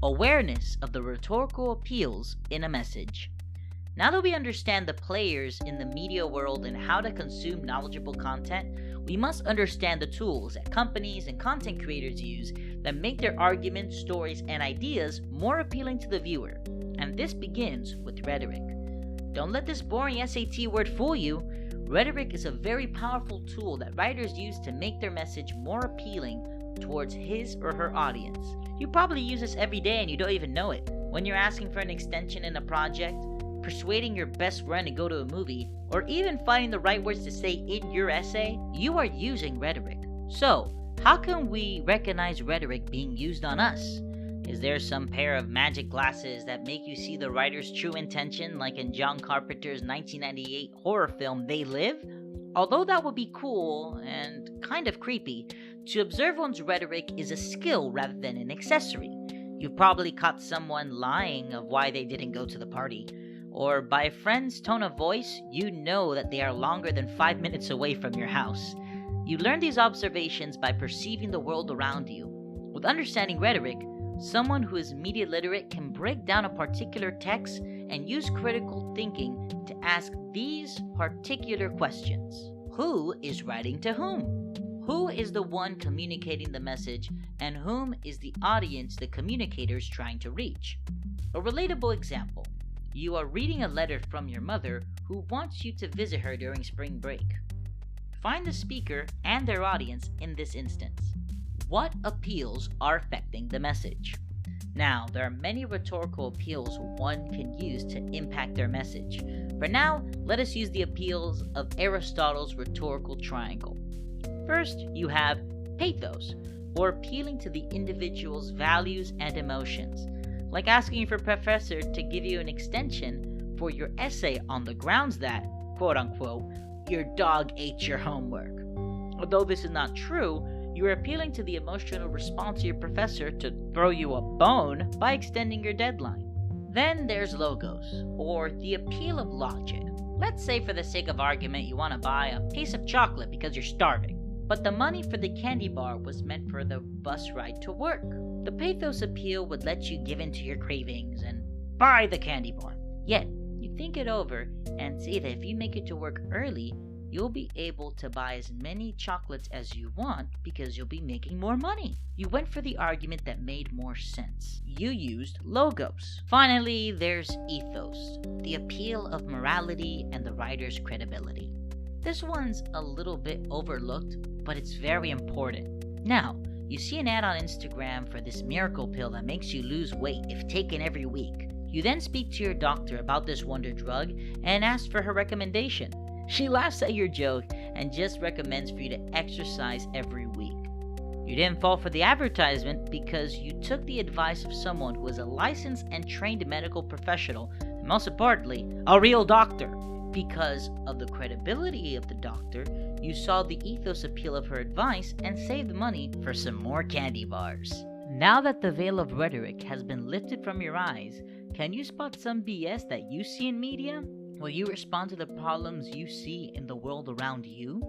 Awareness of the rhetorical appeals in a message. Now that we understand the players in the media world and how to consume knowledgeable content, we must understand the tools that companies and content creators use that make their arguments, stories, and ideas more appealing to the viewer. And this begins with rhetoric. Don't let this boring SAT word fool you. Rhetoric is a very powerful tool that writers use to make their message more appealing towards his or her audience. You probably use this every day and you don't even know it. When you're asking for an extension in a project, persuading your best friend to go to a movie, or even finding the right words to say in your essay, you are using rhetoric. So, how can we recognize rhetoric being used on us? Is there some pair of magic glasses that make you see the writer's true intention, like in John Carpenter's 1998 horror film They Live? Although that would be cool and kind of creepy, to observe one's rhetoric is a skill rather than an accessory. You've probably caught someone lying of why they didn't go to the party, or by a friend's tone of voice, you know that they are longer than 5 minutes away from your house. You learn these observations by perceiving the world around you. With understanding rhetoric, someone who is media literate can break down a particular text and use critical thinking to ask these particular questions. Who is writing to whom? Who is the one communicating the message, and whom is the audience the communicator is trying to reach? A relatable example. You are reading a letter from your mother who wants you to visit her during spring break. Find the speaker and their audience in this instance. What appeals are affecting the message? Now, there are many rhetorical appeals one can use to impact their message. For now, let us use the appeals of Aristotle's rhetorical triangle. First, you have pathos, or appealing to the individual's values and emotions, like asking for a professor to give you an extension for your essay on the grounds that, quote-unquote, your dog ate your homework. Although this is not true, you are appealing to the emotional response of your professor to throw you a bone by extending your deadline. Then there's logos, or the appeal of logic. Let's say for the sake of argument you want to buy a piece of chocolate because you're starving, but the money for the candy bar was meant for the bus ride to work. The pathos appeal would let you give in to your cravings and buy the candy bar. Yet, you think it over and see that if you make it to work early, you'll be able to buy as many chocolates as you want because you'll be making more money. You went for the argument that made more sense. You used logos. Finally, there's ethos, the appeal of morality and the writer's credibility. This one's a little bit overlooked, but it's very important. Now, you see an ad on Instagram for this miracle pill that makes you lose weight if taken every week. You then speak to your doctor about this wonder drug and ask for her recommendation. She laughs at your joke and just recommends for you to exercise every week. You didn't fall for the advertisement because you took the advice of someone who is a licensed and trained medical professional, and most importantly, a real doctor. Because of the credibility of the doctor, you saw the ethos appeal of her advice and saved money for some more candy bars. Now that the veil of rhetoric has been lifted from your eyes, can you spot some BS that you see in media? Will you respond to the problems you see in the world around you?